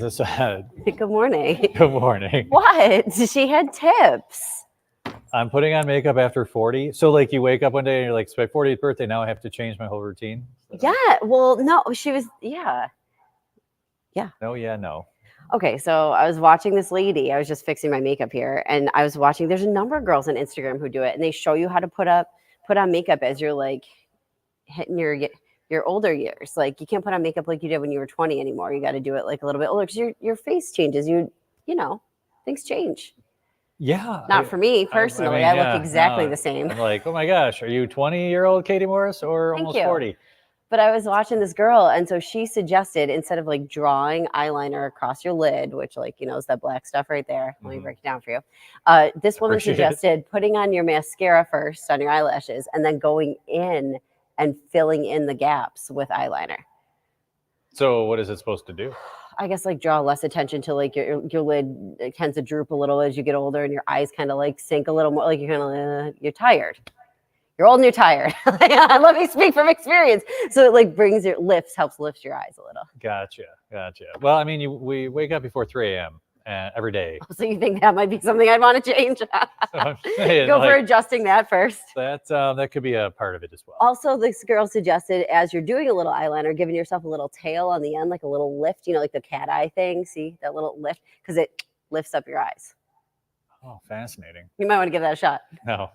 Good morning. Good morning. What? She had tips. I'm putting on makeup after 40. So like you wake up one day and you're like, it's my 40th birthday. Now I have to change my whole routine. Yeah. Well, no, she was. Yeah. No, yeah, no. Okay. So I was watching this lady. I was just fixing my makeup here, and I was watching. There's a number of girls on Instagram who do it, and they show you how to put on makeup as you're like hitting your older years. Like you can't put on makeup like you did when you were 20 anymore. You got to do it like a little bit older because your face changes. You know, things change. Yeah. Not for me personally. I look exactly the same. I'm like, oh my gosh, are you 20-year-old Katie Morris or Thank almost you. 40? But I was watching this girl, and so she suggested instead of like drawing eyeliner across your lid, which like is that black stuff right there. Let me break it down for you. This woman suggested putting on your mascara first on your eyelashes, and then going in and filling in the gaps with eyeliner. So what is it supposed to do? I guess like draw less attention to like your lid. It tends to droop a little as you get older, and your eyes kind of like sink a little more. Like you're kind of you're tired. You're old and you're tired. Let me speak from experience. So it like helps lift your eyes a little. Gotcha. Well, I mean, we wake up before 3 a.m. Every day. So you think that might be something I'd want to change? Go for adjusting that first. That could be a part of it as well. Also, this girl suggested as you're doing a little eyeliner, giving yourself a little tail on the end, like a little lift, like the cat eye thing. See that little lift? Because it lifts up your eyes. Oh, fascinating. You might want to give that a shot. No.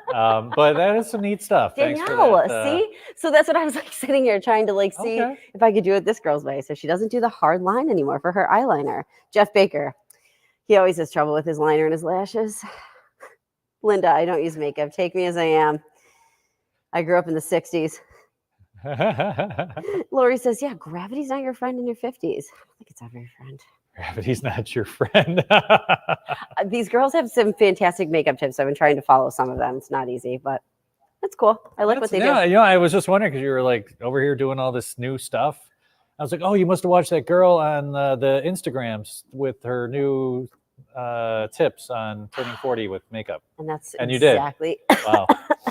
But that is some neat stuff. Danielle, see? So that's what I was like sitting here trying to like see if I could do it this girl's way. So she doesn't do the hard line anymore for her eyeliner. Jeff Baker, he always has trouble with his liner and his lashes. Linda, I don't use makeup. Take me as I am. I grew up in the 60s. Lori says, yeah, gravity's not your friend in your 50s. I don't think it's ever your friend. Gravity's not your friend. These girls have some fantastic makeup tips. I've been trying to follow some of them. It's not easy, but that's cool. I like what they do. Yeah, I was just wondering because you were like over here doing all this new stuff. I was like, oh, you must have watched that girl on the Instagrams with her new tips on turning 40 with makeup. And you did. Exactly. Wow.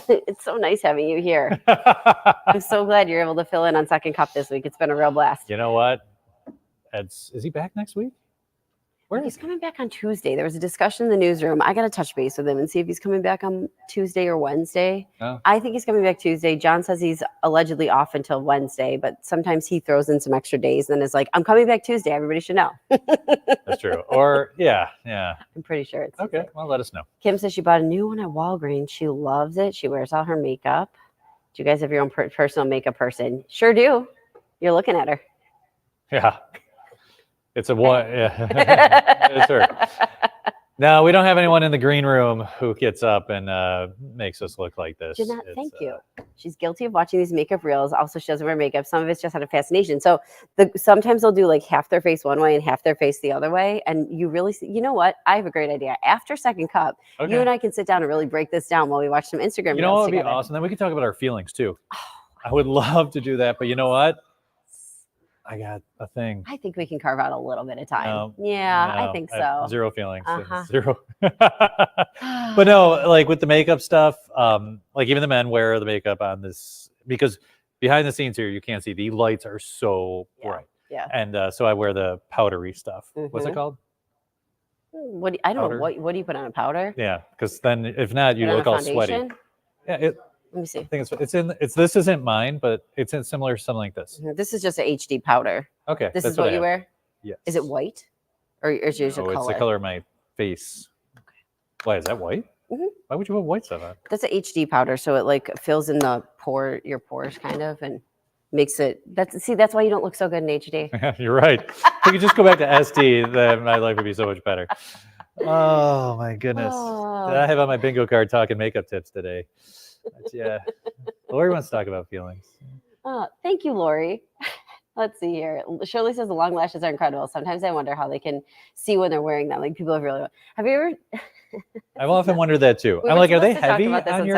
It's so nice having you here. I'm so glad you're able to fill in on Second Cup this week. It's been a real blast. You know what? Is he back next week? He's coming back on Tuesday. There was a discussion in the newsroom. I got to touch base with him and see if he's coming back on Tuesday or Wednesday. Oh. I think he's coming back Tuesday. John says he's allegedly off until Wednesday, but sometimes he throws in some extra days and is like, I'm coming back Tuesday. Everybody should know. That's true. Or, yeah. I'm pretty sure it's okay. Well, let us know. Kim says she bought a new one at Walgreens. She loves it. She wears all her makeup. Do you guys have your own personal makeup person? Sure do. You're looking at her. Yeah. It's a one. Yeah. It's her. No, we don't have anyone in the green room who gets up and makes us look like this. Jeanette, thank you. She's guilty of watching these makeup reels. Also, she doesn't wear makeup. Some of it's just out of fascination. So sometimes they'll do like half their face one way and half their face the other way. And you really see, you know what? I have a great idea. After Second Cup, you and I can sit down and really break this down while we watch some Instagram reels. You know what would together. be awesome? Then we can talk about our feelings too. I would love to do that. But you know what? I got a thing. I think we can carve out a little bit of time. I think so. I zero feelings. Zero. But no, like with the makeup stuff, like even the men wear the makeup on this because behind the scenes here, you can't see. The lights are so bright. Yeah. And so I wear the powdery stuff. What's it called? I don't know. What do you put on a powder? Yeah, because then if not, you look all sweaty. Yeah. Let me see. I think this isn't mine, but it's in something like this. This is just an HD powder. Okay. This is what you wear? Yes. Is it white? Or is yours a color? It's the color of my face. Okay. Why, is that white? Mm-hmm. Why would you put white stuff on? That's an HD powder, so it like fills in your pores kind of and makes it that's why you don't look so good in HD. You're right. If we could just go back to SD, then my life would be so much better. Oh my goodness. I have on my bingo card talking makeup tips today. But yeah. Lori wants to talk about feelings. Thank you, Lori. Let's see here. Shirley says the long lashes are incredible. Sometimes I wonder how they can see when they're wearing them. Like people have you ever? I've often wondered that too. I'm like, are they heavy on your?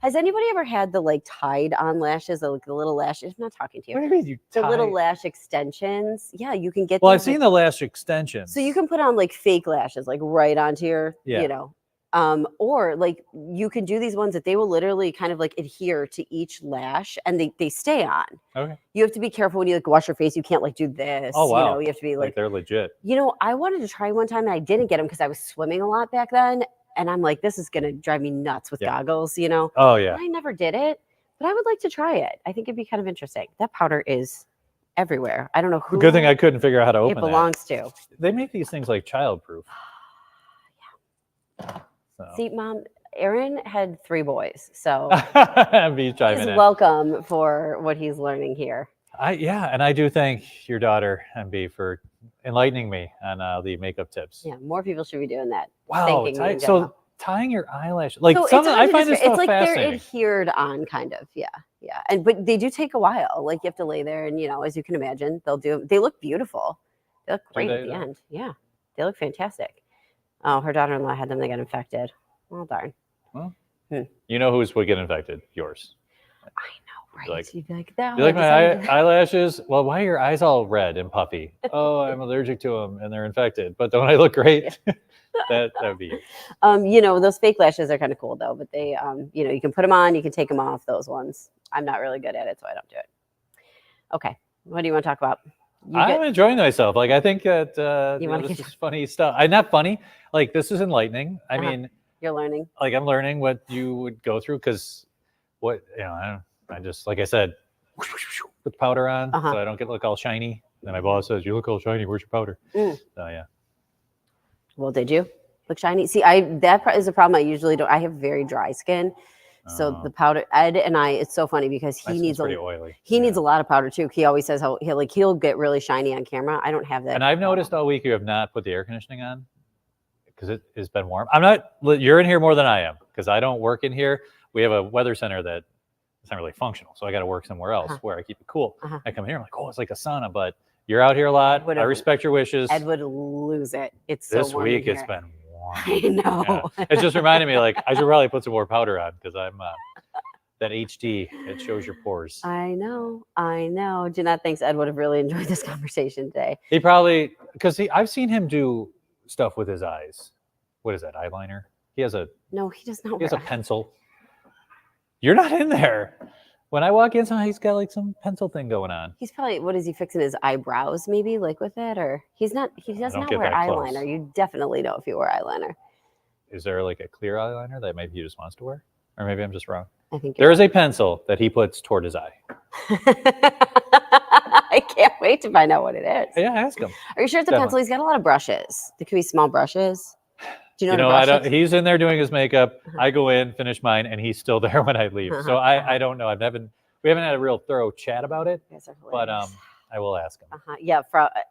Has anybody ever had the like tied on lashes, like the little lashes? I'm not talking to you. What do you mean the little lash extensions? Yeah, you can get. Well, I've seen the lash extensions. So you can put on like fake lashes, like right onto your, Or like you can do these ones that they will literally kind of like adhere to each lash and they stay on. Okay. You have to be careful when you like wash your face. You can't like do this. Oh, wow. You know, you have to be Like like they're legit. you know, I wanted to try one time and I didn't get them because I was swimming a lot back then. And I'm like, this is going to drive me nuts with Yeah. goggles, you know? Oh, yeah. I never did it, but I would like to try it. I think it'd be kind of interesting. That powder is everywhere. I don't know who Good thing I couldn't figure out how to open it belongs to. They make these things like childproof. So. See, Mom, Aaron had 3 boys, so Be chiming he's in. welcome for what he's learning here. And I do thank your daughter, MB, for enlightening me on the makeup tips. Yeah, more people should be doing that. Wow. thanking me in So general. tying your eyelash, like So it's something hard I to find this describe. so It's like they're fascinating. adhered on, kind of. Yeah, yeah. But they do take a while. Like you have to lay there, and you know, as you can imagine, they look beautiful. They look great at the end. Yeah, they look fantastic. Oh, her daughter-in-law had them. They got infected. Well, darn. Well, you know who's would get infected? Yours. I know, right? Like- You'd be like, that. You like my eyelashes? Well, why are your eyes all red and puffy? Oh, I'm allergic to them and they're infected. But don't I look great? that would be you. You know, those fake lashes are kind of cool though. But they, you know, you can put them on, you can take them off. Those ones. I'm not really good at it, so I don't do it. Okay, what do you want to talk about? I'm enjoying myself. Like I think that this is funny stuff. I'm not funny. Like this is enlightening. I mean, you're learning. Like I'm learning what you would go through because what I just like I said, put the powder on so I don't get look all shiny. Then my boss says, "You look all shiny. Where's your powder?" So yeah. Well, did you look shiny? See, that is a problem. I usually don't. I have very dry skin. So the powder, Ed and I, it's so funny because he needs pretty oily. He needs a lot of powder too. He always says he'll get really shiny on camera. I don't have that. And I've noticed all week you have not put the air conditioning on because it has been warm. I'm not. You're in here more than I am because I don't work in here. We have a weather center that it's not really functional, so I got to work somewhere else where I keep it cool. I come here, I'm like, oh, it's like a sauna, but you're out here a lot. I respect your wishes. Ed would lose it. It's so this warm week. in It's here. been warm. I know. Yeah. It just reminded me, like I should probably put some more powder on because I'm that HD. It shows your pores. I know. Jeanette thinks Ed would have really enjoyed this conversation today. He probably because I've seen him do stuff with his eyes. What is that eyeliner? He has a no. He does not. He has a pencil. You're not in there. When I walk in, somehow he's got like some pencil thing going on. He's probably what is he fixing his eyebrows? Maybe like with it, or he's not. He does not wear eyeliner. Close. You definitely know if you wear eyeliner. Is there like a clear eyeliner that maybe he just wants to wear, or maybe I'm just wrong? I think there is a pencil that he puts toward his eye. I can't wait to find out what it is. Yeah, ask him. Are you sure it's a pencil? He's got a lot of brushes. There could be small brushes. Do you know? I don't. He's in there doing his makeup. I go in, finish mine, and he's still there when I leave. So I don't know. We haven't had a real thorough chat about it. But I will ask him. Yeah,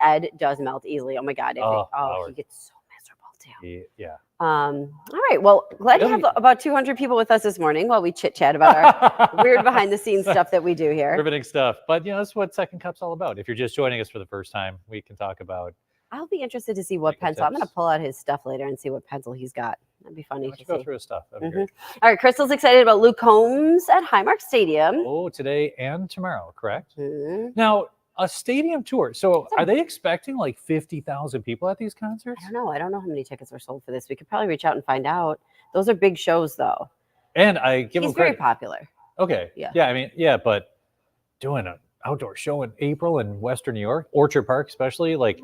Ed does melt easily. Oh my God! He gets so miserable too. Yeah. All right. Well, glad to have about 200 people with us this morning while we chit chat about our weird behind the scenes stuff that we do here. Riveting stuff. But that's what Second Cup's all about. If you're just joining us for the first time, we can talk about. I'll be interested to see what pencil. I'm going to pull out his stuff later and see what pencil he's got. That'd be funny to go see. through his stuff. All right. Crystal's excited about Luke Combs at Highmark Stadium. Oh, today and tomorrow, correct? Now, a stadium tour. So are they expecting like 50,000 people at these concerts? I don't know. I don't know how many tickets were sold for this. We could probably reach out and find out. Those are big shows, though. And I give him credit. He's very popular. Okay. Yeah. I mean, yeah, but doing an outdoor show in April in Western New York, Orchard Park especially, like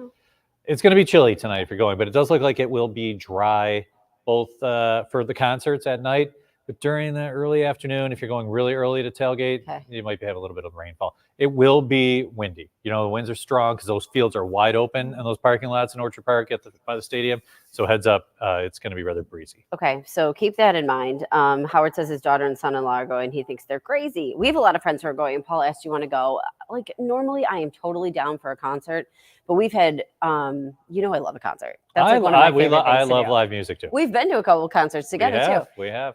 it's going to be chilly tonight if you're going, but it does look like it will be dry both for the concerts at night, but during the early afternoon, if you're going really early to tailgate, you might have a little bit of rainfall. It will be windy. The winds are strong because those fields are wide open and those parking lots in Orchard Park by the stadium. So heads up, it's going to be rather breezy. Okay, so keep that in mind. Howard says his daughter and son-in-law are going. He thinks they're crazy. We have a lot of friends who are going. And Paul asked, "Do you want to go?" Like normally, I am totally down for a concert, but we've had, I love a concert. That's like one of my favorite things I love live music too. We've been to a couple of concerts together too. We have.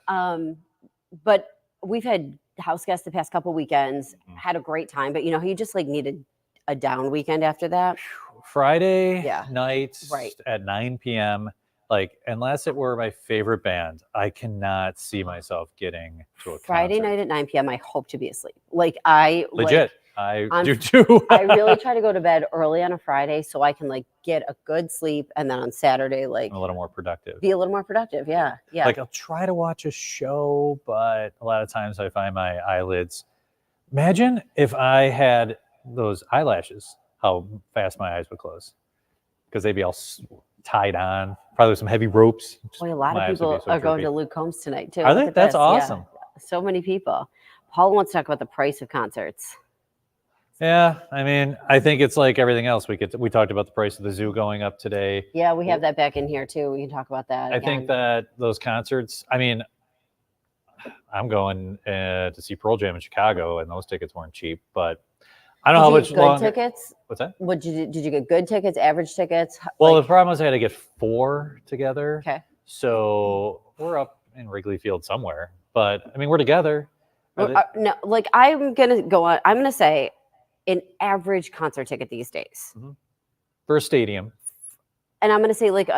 But we've had house guests the past couple weekends. Had a great time, but you just like needed a down weekend after that. Friday night at 9 p.m. Like, unless it were my favorite band, I cannot see myself getting to a Friday concert. night at 9 p.m. I hope to be asleep. Like I legit. I I'm- do too. I really try to go to bed early on a Friday so I can like get a good sleep, and then on Saturday like I'm a little more productive. be a little more productive. Yeah. Like I'll try to watch a show, but a lot of times I find my eyelids. Imagine if I had those eyelashes, how fast my eyes would close, because they'd be all tied on, probably with some heavy ropes. Just Boy, a lot my of eyes would be people so are going droopy. to Luke Combs tonight too. Are Look they? at That's this. Yeah. awesome. So many people. Paul wants to talk about the price of concerts. Yeah, I mean, I think it's like everything else. We talked about the price of the zoo going up today. Yeah, we have that back in here too. We can talk about that. I think that those concerts. I mean, I'm going to see Pearl Jam in Chicago, and those tickets weren't cheap. But I don't know how much good longer. tickets. What's that? Did you get good tickets, average tickets? Well, Like, the problem was I had to get 4 together. okay. So we're up in Wrigley Field somewhere, but I mean, we're together. No, like I'm gonna go on. I'm gonna say an average concert ticket these days, For a stadium. and I'm gonna say like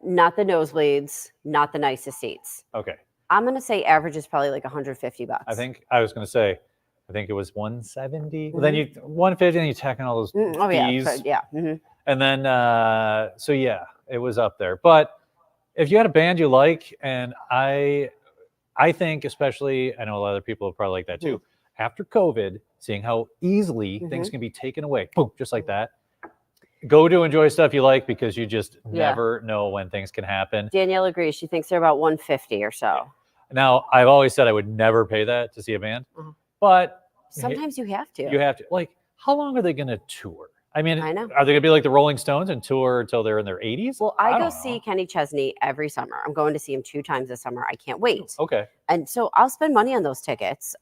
not the nosebleeds, not the nicest seats. Okay. I'm gonna say average is probably like $150. I think I was going to say, I think it was 170. Well, then you 150, and you tack in all those Oh fees. yeah, yeah. And then, so yeah, it was up there. But if you had a band you like, and I think, especially, I know a lot of other people have probably like that too. After COVID, seeing how easily things can be taken away, boom, just like that. Go to enjoy stuff you like, because you just never know when things can happen. Danielle agrees. She thinks they're about 150 or so. Now, I've always said I would never pay that to see a band, but Sometimes you have to. you have to. Like, how long are they going to tour? I mean, I know. are they going to be like the Rolling Stones and tour until they're in their 80s? Well, I go don't see know. Kenny Chesney every summer. I'm going to see him 2 times this summer. I can't wait. Okay. And so I'll spend money on those tickets.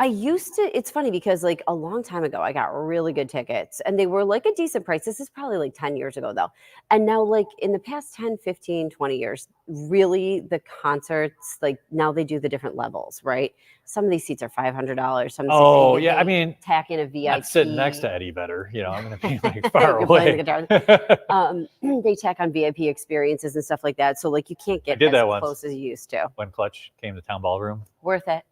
I used to, it's funny because like a long time ago, I got really good tickets and they were like a decent price. This is probably like 10 years ago though. And now like in the past 10, 15, 20 years, really the concerts, like now they do the different levels, right? Some of these seats are $500. Some Oh, seats, yeah. I mean, tack in a VIP. not sitting next to Eddie Vedder. You know, I'm going to be like You're far playing away. the guitar. They tack on VIP experiences and stuff like that. So like you can't get did as that once. close as you used to. When Clutch came to Town Ballroom, Worth it.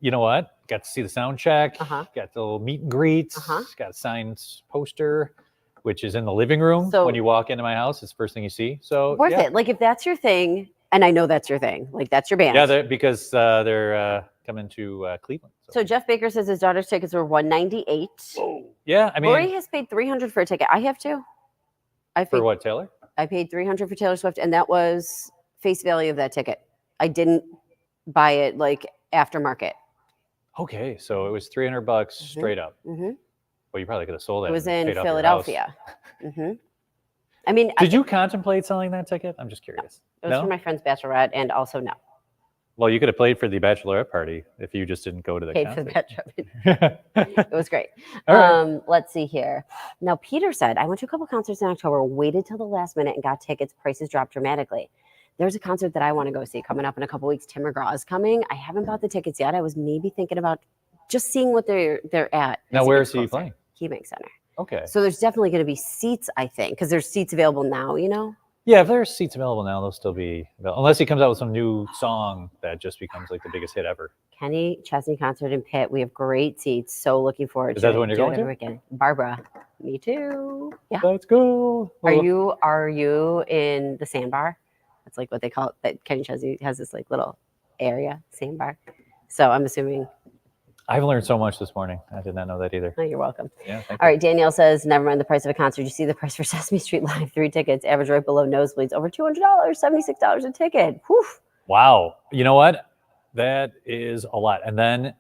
you know what? Got to see the sound check. Uh-huh. Got the little meet and greets. Uh-huh. Got a signed poster, which is in the living room. So- when you walk into my house, it's the first thing you see. So Worth yeah. it. Like if that's your thing, and I know that's your thing, like that's your band. Yeah, because they're coming to Cleveland. So Jeff Baker says his daughter's tickets were $198. Yeah, I mean, Lori has paid $300 for a ticket. I have too. for what, Taylor? I paid $300 for Taylor Swift, and that was face value of that ticket. I didn't buy it like aftermarket. Okay, so it was $300 straight up. Mm-hmm. Well, you probably could have sold that. It was and in paid off your house. Philadelphia. Mm-hmm. I mean, Did you contemplate selling that ticket? I'm just curious. it was for my friend's bachelorette, and also no, Well, you could have played for the bachelorette party if you just didn't go to the paid for the concert. bachelorette. It was great. All right. Let's see here. Now, Peter said, I went to a couple concerts in October, waited till the last minute and got tickets. Prices dropped dramatically. There's a concert that I want to go see coming up in a couple weeks. Tim McGraw is coming. I haven't bought the tickets yet. I was maybe thinking about just seeing what they're at. Now, as it where gets is he closer. playing? KeyBank Center. Okay. So there's definitely going to be seats, I think, because there's seats available now, you know? Yeah, if there's seats available now, they'll still be available. Unless he comes out with some new song that just becomes like the biggest hit ever. Kenny Chesney concert in Pitt. We have great seats. So looking forward Is to that it. the one you're Do it going every weekend. Barbara. Me too. Yeah. Let's go. Are you in the sandbar? That's like what they call it. That Kenny Chesney has this like little area, sandbar. So I'm assuming. I've learned so much this morning. I did not know that either. Oh, you're welcome. Yeah. Thank All right. Danielle says, never mind the price of a concert. You see the price for Sesame Street Live 3 tickets, average right below nosebleeds, over $200, $76 a ticket. Whew. Wow. You know what? That is a lot. And then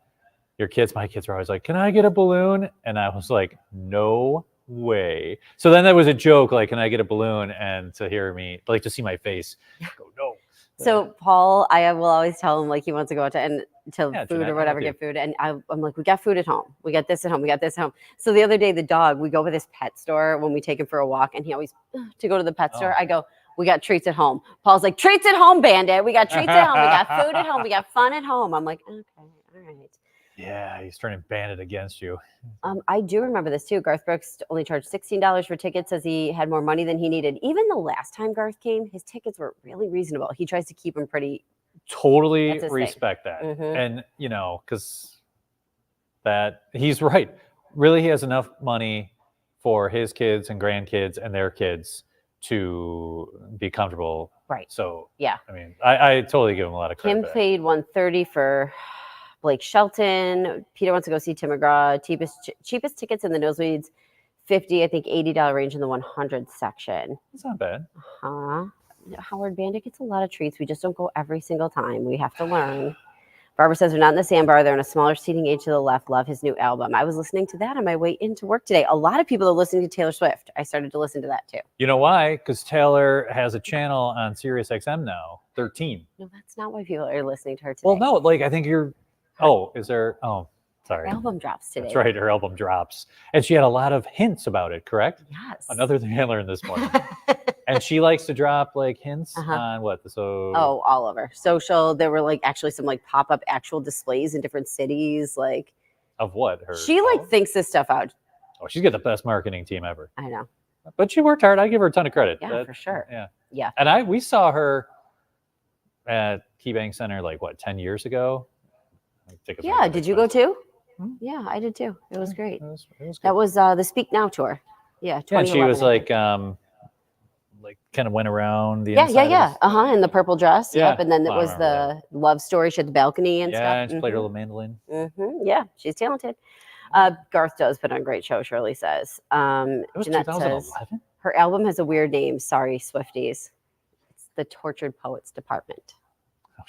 my kids were always like, can I get a balloon? And I was like, no way. So then that was a joke. Like, can I get a balloon? And to hear me, like to see my face, go, no. So Paul, I will always tell him like he wants to go out to Yeah, food Jeanette, or I'm whatever, with you. get food. And I'm like, we got food at home. We got this at home. We got this at home. So the other day, the dog, we go by this pet store when we take him for a walk. And he always, to go to the pet store, Oh. I go, we got treats at home. Paul's like, treats at home, Bandit. We got treats at home. We got food at home. We got fun at home. I'm like, okay, all right. Yeah, he's turning Bandit against you. I do remember this too. Garth Brooks only charged $16 for tickets, says he had more money than he needed. Even the last time Garth came, his tickets were really reasonable. He tries to keep them pretty. Totally That's his thing. respect that. Mhm. And, you know, because that he's right. Really, he has enough money for his kids and grandkids and their kids to be comfortable. Right. So, Yeah. I mean, I totally give him a lot of credit. Kim for that. paid $130 for Blake Shelton. Peter wants to go see Tim McGraw. Cheapest tickets in the nosebleeds, $50, I think $80 range in the 100 section. It's not bad. Howard Bandit gets a lot of treats. We just don't go every single time. We have to learn. Barbara says they're not in the sandbar. They're in a smaller seating age to the left. Love his new album. I was listening to that on my way into work today. A lot of people are listening to Taylor Swift. I started to listen to that too. You know why? Because Taylor has a channel on Sirius XM now, 13. No, that's not why people are listening to her today. Well, no, like I think you're. Oh, is there? Oh, sorry. Her album drops today. That's right. Her album drops, and she had a lot of hints about it. Correct. Yes. Another thing I learned this morning. And she likes to drop like hints on what? So all over social. There were like actually some like pop-up actual displays in different cities. Like of what? Her she like thinks this stuff out. Oh, she's got the best marketing team ever. I know. But she worked hard. I give her a ton of credit. Yeah, for sure. Yeah. And we saw her at KeyBank Center like what, 10 years ago? Yeah. Did you go too? Hmm? Yeah, I did too. It was great. It was good. That was the Speak Now tour. Yeah. And she was like kind of went around the inside. In the purple dress. Yeah. Yep. And then it I was the love story. She had the balcony and stuff. Yeah, and she played her little mandolin. Yeah, she's talented. Garth does put on a great show, Shirley says. It was Jeanette 2011? says her album has a weird name. Sorry, Swifties. It's the Tortured Poets Department. Oh,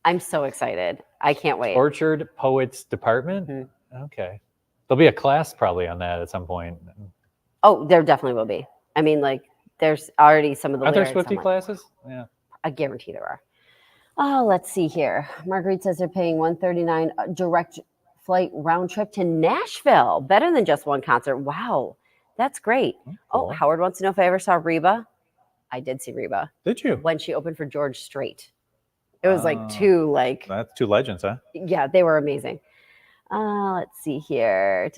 I'm so excited. I can't wait. Tortured Poets Department? Mm-hmm. Okay. There'll be a class probably on that at some point. Oh, there definitely will be. I mean, like, there's already some of the Are there lyrics. Swiftie classes? Yeah. I guarantee there are. Oh, let's see here. Marguerite says they're paying $139 direct flight round trip to Nashville. Better than just one concert. Wow, that's great. Cool. Oh, Howard wants to know if I ever saw Reba. I did see Reba. Did you? When she opened for George Strait. It was like two, like. That's two legends, huh? Yeah, they were amazing. Let's see here.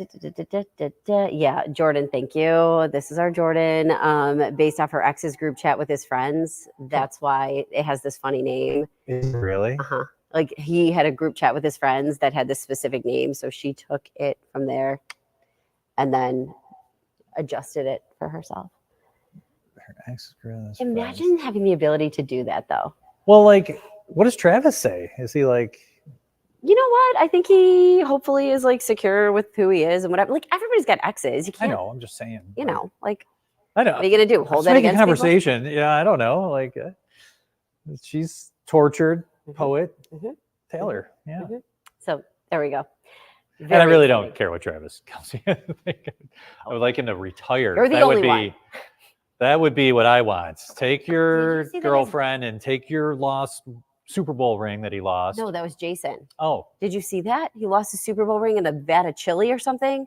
Yeah, Jordan, thank you. This is our Jordan. Based off her ex's group chat with his friends. That's why it has this funny name. Really? Like he had a group chat with his friends that had this specific name. So she took it from there and then adjusted it for herself. Her ex's girl. Imagine having the ability to do that though. Well, like, what does Travis say? Is he like... You know what? I think he hopefully is like secure with who he is and whatever. Like everybody's got exes. You can't. I know. I'm just saying. You know, like. I know. What are you gonna do? Hold that against against conversation? People? Yeah, I don't know. Like, she's tortured poet Taylor. Yeah. So there we go. And I really don't care what Travis Kelce. I would like him to retire. You're the only one. That would be what I want. Take your girlfriend and take your lost Super Bowl ring that he lost. No, that was Jason. Oh. Did you see that? He lost a Super Bowl ring in a vat of chili or something.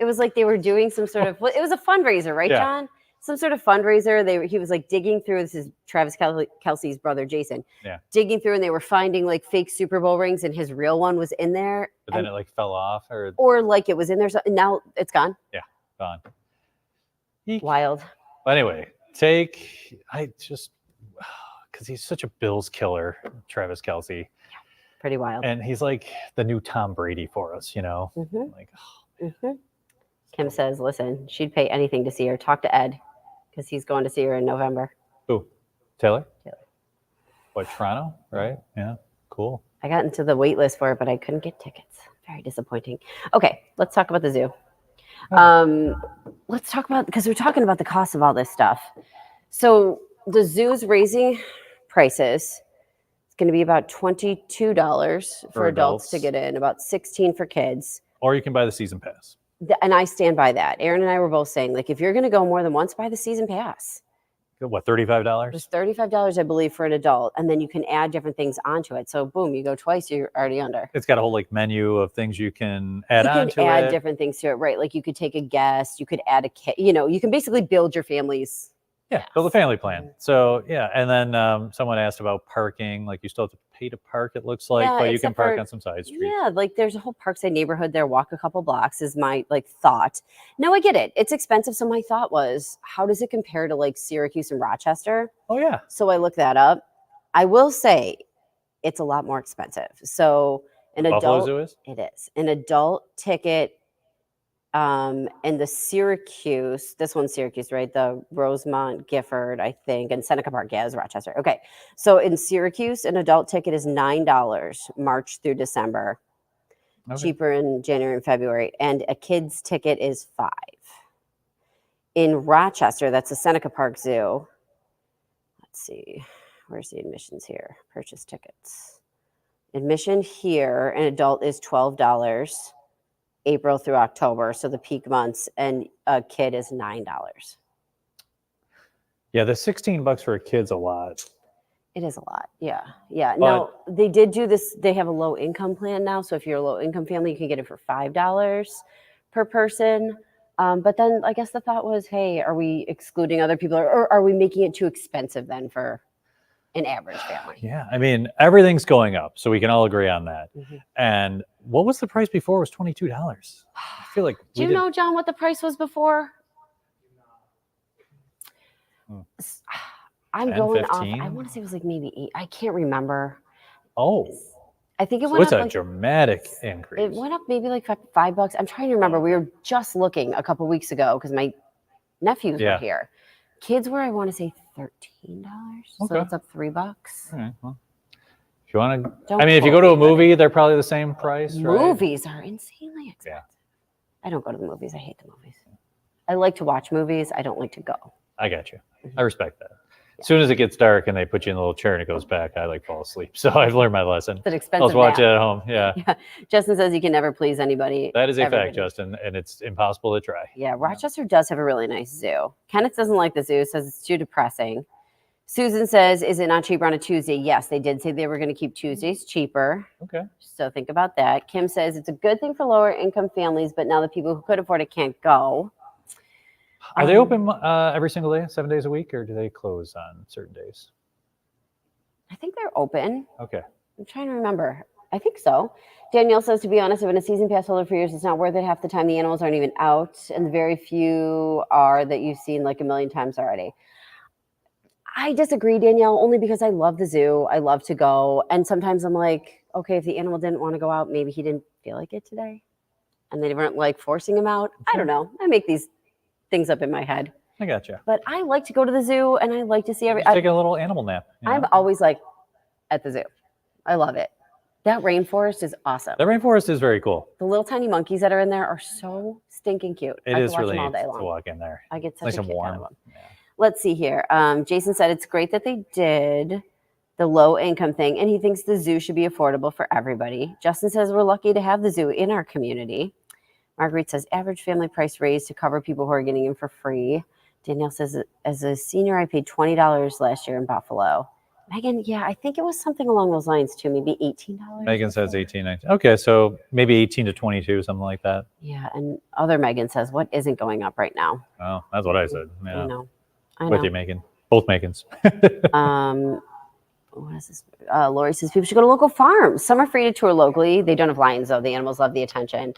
It was like they were doing some sort of, it was a fundraiser, right, John? Some sort of fundraiser. He was like digging through, this is Travis Kelce's brother, Jason. Yeah. Digging through and they were finding like fake Super Bowl rings and his real one was in there. But then it like fell off or like it was in there. So now it's gone. Yeah, gone. Wild. But anyway, because he's such a Bills killer, Travis Kelce. Yeah, pretty wild. And he's like the new Tom Brady for us, you know? Like, Kim says, listen, she'd pay anything to see her. Talk to Ed because he's going to see her in November. Who? Taylor? Taylor. What, Toronto? Right? Yeah, cool. I got into the wait list for it, but I couldn't get tickets. Very disappointing. Okay, let's talk about the zoo. Let's talk about, because we're talking about the cost of all this stuff. So the zoo's raising prices. It's going to be about $22 for adults to get in, about $16 for kids. Or you can buy the season pass. And I stand by that. Aaron and I were both saying, like, if you're going to go more than once, buy the season pass. What, $35? It's $35, I believe, for an adult. And then you can add different things onto it. So, boom, you go twice, you're already under. It's got a whole, like, menu of things you can add on to it. You can add different things to it, right? Like, you could take a guest. You could add a kid. You know, you can basically build your family's. Yeah, build a family plan. So, yeah. And then someone asked about parking. Like, you still have to pay to park, it looks like. But you can park on some side streets. Yeah, like, there's a whole Parkside neighborhood there. Walk a couple blocks is my, like, thought. No, I get it. It's expensive. So, my thought was, how does it compare to, like, Syracuse and Rochester? Oh, yeah. So, I looked that up. I will say, it's a lot more expensive. So an Buffalo adult, Zoo is? it is an adult ticket. In the Syracuse, this one's Syracuse, right? The Rosemont, Gifford, I think, and Seneca Park, yeah, is Rochester. Okay, so in Syracuse, an adult ticket is $9, March through December. Okay. Cheaper in January and February, and a kid's ticket is $5. In Rochester, that's the Seneca Park Zoo. Let's see, where's the admissions here? Purchase tickets. Admission here, an adult is $12, April through October, so the peak months, and a kid is $9. Yeah, the $16 for a kid's a lot. It is a lot. Yeah. Yeah. Now, they did do this. They have a low income plan now. So if you're a low income family, you can get it for $5 per person. But then I guess the thought was, hey, are we excluding other people, or are we making it too expensive then for an average family? Yeah, I mean, everything's going up, so we can all agree on that. Mm-hmm. And what was the price before? It was $22. I feel like Do you know, John, what the price was before? I'm 10, going 15? off. I want to say it was like maybe 8. I can't remember. Oh, I think it so went it's up a like, dramatic increase. it went up maybe like $5. I'm trying to remember. We were just looking a couple weeks ago because my nephews were here. Kids were, I want to say, $13. So that's up $3. All right, well, if you want to, Don't I mean, if you go to a movie, they're probably the same price, right? Movies are insanely expensive. Yeah. I don't go to the movies. I hate the movies. I like to watch movies. I don't like to go. I got you. I respect that. As soon as it gets dark and they put you in a little chair and it goes back, I like fall asleep. So I've learned my lesson. It's an expensive Let's watch nap. it at home. Yeah. Yeah. Justin says you can never please anybody. That is a Everybody. fact, Justin, and it's impossible to try. Yeah, Rochester does have a really nice zoo. Kenneth doesn't like the zoo, says it's too depressing. Susan says, is it not cheaper on a Tuesday? Yes, they did say they were going to keep Tuesdays cheaper. Okay. So think about that. Kim says it's a good thing for lower income families, but now the people who could afford it can't go. Are they open every single day, 7 days a week, or do they close on certain days? I think they're open. Okay. I'm trying to remember. I think so. Danielle says, to be honest, I've been a season pass holder for years. It's not worth it. Half the time the animals aren't even out, and the very few are that you've seen like a million times already. I disagree, Danielle, only because I love the zoo. I love to go. And sometimes I'm like, okay, if the animal didn't want to go out, maybe he didn't feel like it today. And they weren't like forcing him out. I don't know. I make these things up in my head. I got you. But I like to go to the zoo and I like to see Take a little animal nap. I'm always like at the zoo. I love it. That rainforest is awesome. The rainforest is very cool. The little tiny monkeys that are in there are so stinking cute. It I is could watch really them all neat day to long. walk in there. I get such Nice a and kick out warm. of them. Yeah. Let's see here. Jason said it's great that they did the low income thing, and he thinks the zoo should be affordable for everybody. Justin says we're lucky to have the zoo in our community. Marguerite says average family price raised to cover people who are getting in for free. Danielle says, as a senior, I paid $20 last year in Buffalo. Megan, yeah, I think it was something along those lines too, maybe $18. Megan says 18, 19. Okay, so maybe 18 to 22, something like that. Yeah, and other Megan says, what isn't going up right now? Oh, that's what I said. Yeah. I know. I know. With you, Megan. Both Megans. What is this? Lori says people should go to local farms. Some are free to tour locally. They don't have lions, though. The animals love the attention.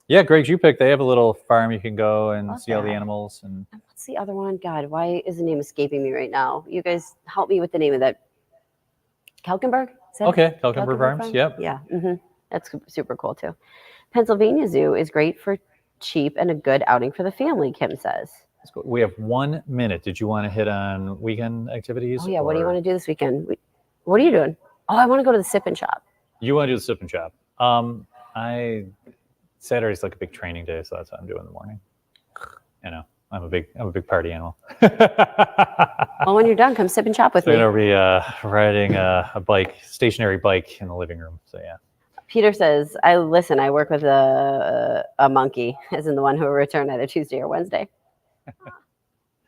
Yeah, Greg Jupick, they have a little farm you can go and Love see all the that. animals. And What's the other one? God, why is the name escaping me right now? You guys help me with the name of that. Kelkenberg? Is that okay, Kelkenberg Farms. Farm? Yep. Yeah, that's super cool too. Pennsylvania Zoo is great for cheap and a good outing for the family, Kim says. Let's go. We have 1 minute. Did you want to hit on weekend activities? Oh, yeah. What do you want to do this weekend? What are you doing? Oh, I want to go to the Sip and Shop. You want to do the Sip and Shop? Saturday's like a big training day, so that's what I'm doing in the morning. You know, I'm a big party animal. Well, when you're done, come Sip and Shop with So me. I'm gonna be riding a bike, stationary bike in the living room. So yeah. Peter says, I work with a monkey, as in the one who will return either Tuesday or Wednesday.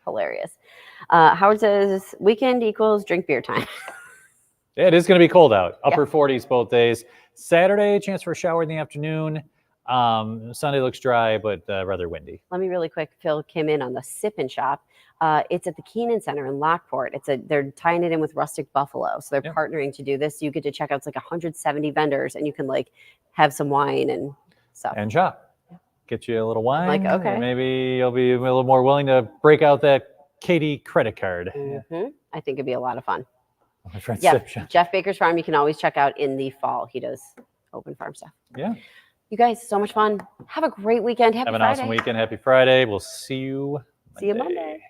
Hilarious. Howard says, weekend equals drink beer time. Yeah, it is going to be cold out. Upper 40s both days. Saturday, chance for a shower in the afternoon. Sunday looks dry, but rather windy. Let me really quick fill Kim in on the Sip and Shop. It's at the Keenan Center in Lockport. They're tying it in with Rustic Buffalo. So they're partnering to do this. You get to check out, it's like 170 vendors, and you can like have some wine and stuff. And shop. Get you a little wine. Like, okay. And maybe you'll be a little more willing to break out that Katie credit card. I think it'd be a lot of fun. My friend Yeah, Sip Shop. Jeff Baker's Farm. You can always check out in the fall. He does open farm stuff. Yeah. You guys, so much fun. Have a great weekend. Happy Have an Friday. awesome weekend. Happy Friday. We'll see you See you Monday.